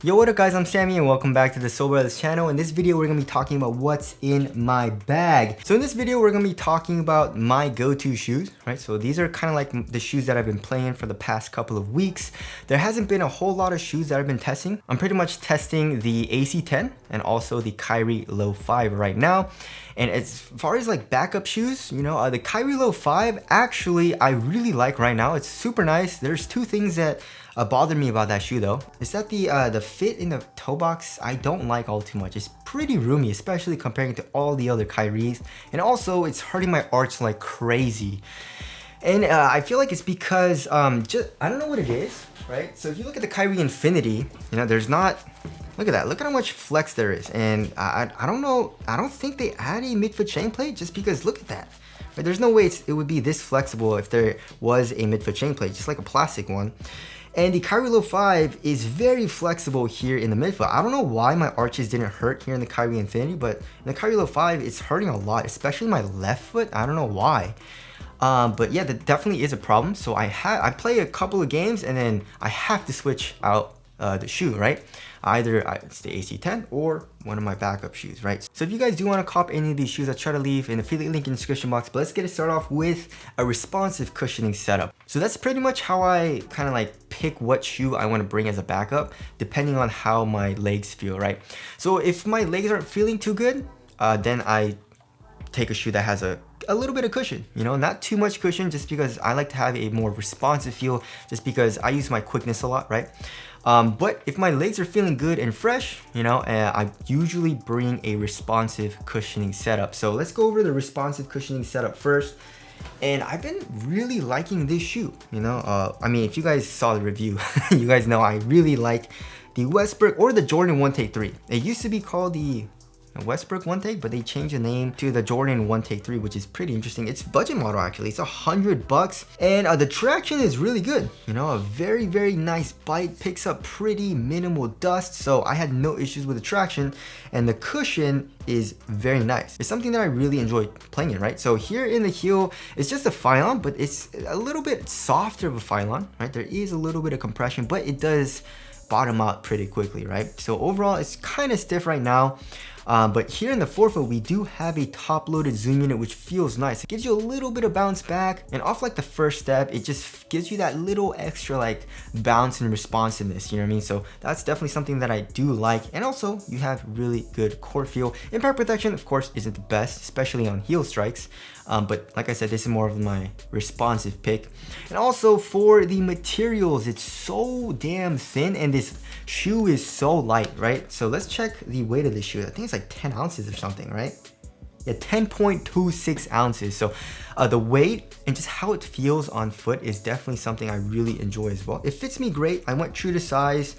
Yo, what up guys, I'm Sammy and welcome back to the Soul Brothers channel. In this video, we're gonna be talking about what's in my bag. So in this video, we're gonna be talking about my go-to shoes, right? So these are kind of like the shoes that I've been playing for the past couple of weeks. There hasn't been a whole lot of shoes that I've been testing. I'm pretty much testing the AC10 and also the Kyrie Low 5 right now. And as far as like backup shoes, you know, the Kyrie Low 5, actually, I really like right now. It's super nice. There's two things that bother me about that shoe though. Is that the fit in the toe box, I don't like all too much. It's pretty roomy, especially comparing to all the other Kyries. And also, it's hurting my arch like crazy. And I feel like it's because, I don't know what it is, right? So if you look at the Kyrie Infinity, you know, there's not, look at that. Look at how much flex there is. And I don't know, I don't think they add a midfoot chain plate just because look at that. Right? There's no way it would be this flexible if there was a midfoot chain plate, just like a plastic one. And the Kyrie Low 5 is very flexible here in the midfoot. I don't know why my arches didn't hurt here in the Kyrie Infinity, but in the Kyrie Low 5, it's hurting a lot, especially my left foot. I don't know why. But yeah, that definitely is a problem. So I play a couple of games and then I have to switch out the shoe, right? Either it's the AC10 or one of my backup shoes, right? So if you guys do want to cop any of these shoes, I'll try to leave an affiliate link in the description box. But let's get it started off with a responsive cushioning setup. So that's pretty much how I kind of like pick what shoe I want to bring as a backup, depending on how my legs feel, right? So if my legs aren't feeling too good, then I take a shoe that has a little bit of cushion, you know, not too much cushion, just because I like to have a more responsive feel, just because I use my quickness a lot, right? But if my legs are feeling good and fresh, you know, I usually bring a responsive cushioning setup. So let's go over the responsive cushioning setup first. And I've been really liking this shoe, you know. I mean, if you guys saw the review, you guys know I really like the Westbrook or the Jordan 1 Take 3. It used to be called the Westbrook 1 Take, but they changed the name to the Jordan 1 Take 3, which is pretty interesting. It's budget model actually. It's $100, and the traction is really good. You know, a very nice bite, picks up pretty minimal dust, so I had no issues with the traction, and the cushion is very nice. It's something that I really enjoy playing in, right? So here in the heel, it's just a Phylon, but it's a little bit softer of a Phylon, right? There is a little bit of compression, but it does bottom out pretty quickly, right? So overall, it's kind of stiff right now. But here in the forefoot, we do have a top-loaded zoom unit, which feels nice. It gives you a little bit of bounce back, and off like the first step, it just gives you that little extra like bounce and responsiveness, you know what I mean? So that's definitely something that I do like. And also, you have really good court feel. Impact protection, of course, isn't the best, especially on heel strikes. But like I said, this is more of my responsive pick. And also for the materials, it's so damn thin, and this shoe is so light, right? So let's check the weight of this shoe. I think it's like 10 ounces or something, right? Yeah, 10.26 ounces. So the weight and just how it feels on foot is definitely something I really enjoy as well. It fits me great. I went true to size.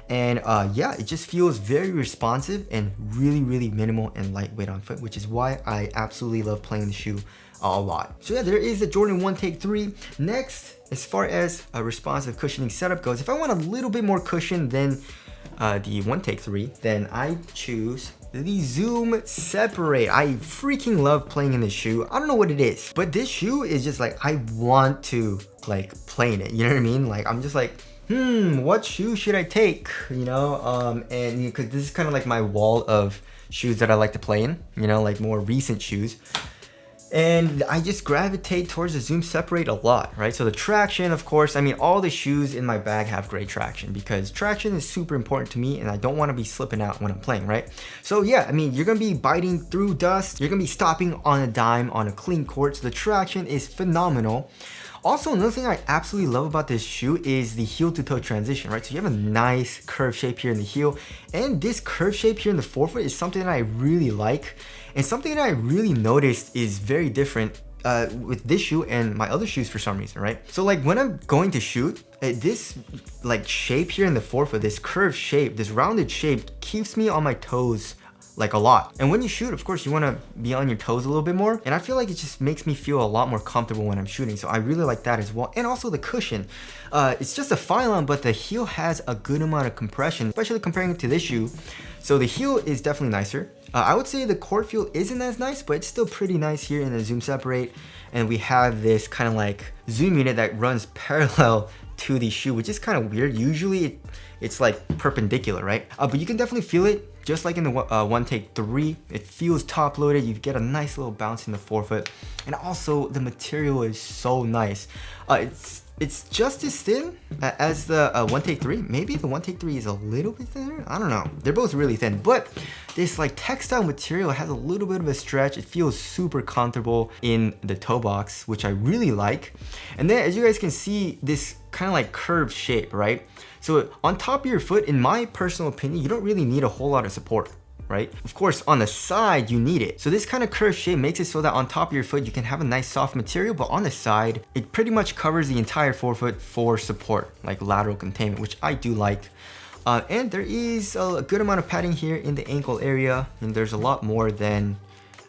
And yeah, it just feels very responsive and really minimal and lightweight on foot, which is why I absolutely love playing the shoe a lot. So yeah, there is the Jordan 1 Take 3. Next, as far as a responsive cushioning setup goes, if I want a little bit more cushion than the 1 Take 3, then I choose the Zoom Separate. I freaking love playing in this shoe. I don't know what it is, but this shoe is just like, I want to like play in it. You know what I mean? Like, I'm just like, what shoe should I take? You know, and because this is kind of like my wall of shoes that I like to play in, you know, like more recent shoes. And I just gravitate towards the Zoom Separate a lot, right? So the traction, of course, I mean, all the shoes in my bag have great traction because traction is super important to me and I don't want to be slipping out when I'm playing, right? So yeah, I mean, you're going to be biting through dust. You're going to be stopping on a dime on a clean court. So the traction is phenomenal. Also, another thing I absolutely love about this shoe is the heel to toe transition, right? So you have a nice curve shape here in the heel, and this curve shape here in the forefoot is something that I really like, and something that I really noticed is very different with this shoe and my other shoes for some reason, right? So like when I'm going to shoot, this like shape here in the forefoot, this curved shape, this rounded shape keeps me on my toes like a lot. And when you shoot, of course, you want to be on your toes a little bit more. And I feel like it just makes me feel a lot more comfortable when I'm shooting. So I really like that as well. And also the cushion. It's just a Phylon, but the heel has a good amount of compression, especially comparing it to this shoe. So the heel is definitely nicer. I would say the court feel isn't as nice, but it's still pretty nice here in the Zoom Separate. And we have this kind of like zoom unit that runs parallel to the shoe, which is kind of weird. Usually it's like perpendicular, right? But you can definitely feel it. Just like in the One Take 3, it feels top loaded. You get a nice little bounce in the forefoot, and also the material is so nice. It's just as thin as the One Take 3. Maybe the One Take 3 is a little bit thinner. I don't know. They're both really thin, but this like textile material has a little bit of a stretch. It feels super comfortable in the toe box, which I really like. And then as you guys can see, this kind of like curved shape, right? So on top of your foot, in my personal opinion, you don't really need a whole lot of support, right? Of course, on the side, you need it. So this kind of curved shape makes it so that on top of your foot, you can have a nice soft material, but on the side, it pretty much covers the entire forefoot for support, like lateral containment, which I do like. And there is a good amount of padding here in the ankle area, and there's a lot more than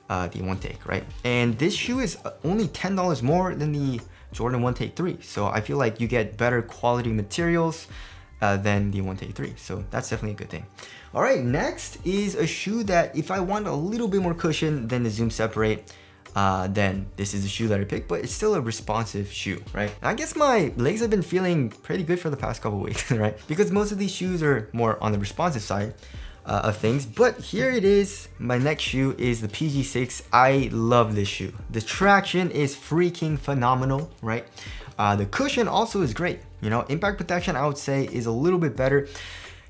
the One Take, right? And this shoe is only $10 more than the Jordan One Take 3. So I feel like you get better quality materials than the One Take 3. So that's definitely a good thing. All right, next is a shoe that if I want a little bit more cushion than the Zoom Separate, then this is the shoe that I picked, but it's still a responsive shoe, right? I guess my legs have been feeling pretty good for the past couple weeks, right? Because most of these shoes are more on the responsive side of things. But here it is. My next shoe is the PG6. I love this shoe. The traction is freaking phenomenal, right? The cushion also is great. You know, impact protection I would say is a little bit better.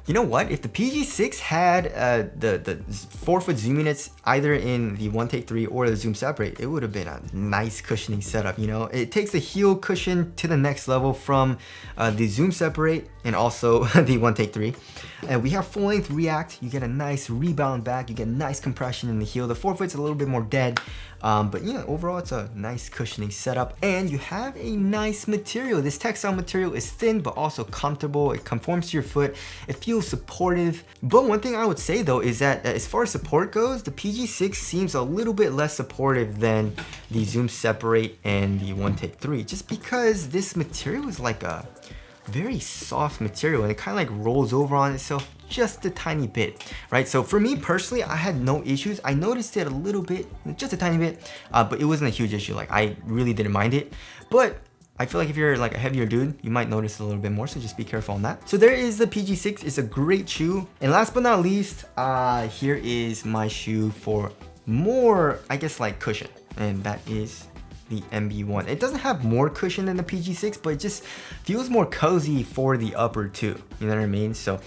You know what? If the PG6 had the forefoot zoom units either in the One Take 3 or the Zoom Separate, it would have been a nice cushioning setup. You know, it takes the heel cushion to the next level from the Zoom Separate and also the One Take 3. And we have full length React. You get a nice rebound back. You get nice compression in the heel. The forefoot's a little bit more dead. But yeah, overall it's a nice cushioning setup, and you have a nice material. This textile material is thin but also comfortable. It conforms to your foot. It feels supportive. But one thing I would say though is that as far as support goes, the PG6 seems a little bit less supportive than the Zoom Separate and the One Take 3, just because this material is like a very soft material and it kind of like rolls over on itself just a tiny bit, right? So for me personally, I had no issues. I noticed it a little bit, just a tiny bit, but it wasn't a huge issue. Like I really didn't mind it, but I feel like if you're like a heavier dude, you might notice a little bit more, so just be careful on that. So there is the PG6. It's a great shoe. And last but not least, here is my shoe for more, I guess, like cushion, and that is the MB1. It doesn't have more cushion than the PG6, but it just feels more cozy for the upper two. You know what I mean? So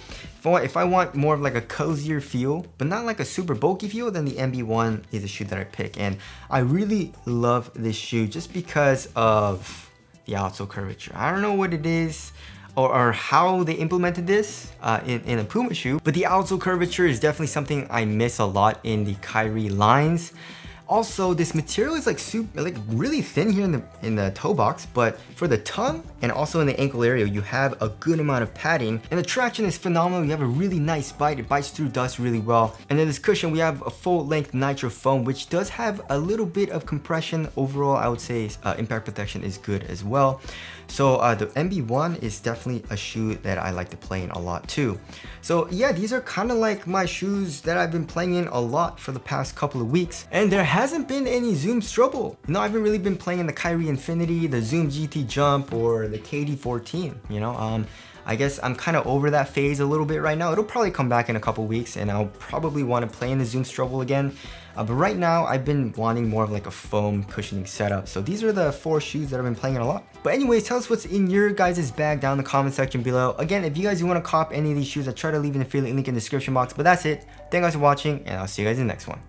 if I want more of like a cozier feel, but not like a super bulky feel, then the MB1 is a shoe that I pick. And I really love this shoe just because of the outsole curvature. I don't know what it is or how they implemented this in a Puma shoe, but the outsole curvature is definitely something I miss a lot in the Kyrie lines. Also, this material is like really thin here in the toe box, but for the tongue and also in the ankle area, you have a good amount of padding, and the traction is phenomenal. You have a really nice bite. It bites through dust really well. And then this cushion, we have a full length nitro foam, which does have a little bit of compression. Overall, I would say impact protection is good as well. So the MB1 is definitely a shoe that I like to play in a lot too. So yeah, these are kind of like my shoes that I've been playing in a lot for the past couple of weeks. And there hasn't been any Zoom Strobel. You know, I haven't really been playing in the Kyrie Infinity, the Zoom GT Jump, or the KD14, you know. I guess I'm kind of over that phase a little bit right now. It'll probably come back in a couple weeks and I'll probably want to play in the Zoom Strobel again. But right now I've been wanting more of like a foam cushioning setup. So these are the 4 shoes that I've been playing in a lot. But anyways, tell us what's in your guys' bag down in the comment section below. Again, if you guys want to cop any of these shoes, I'll try to leave an affiliate link in the description box. But that's it. Thank you guys for watching, and I'll see you guys in the next one.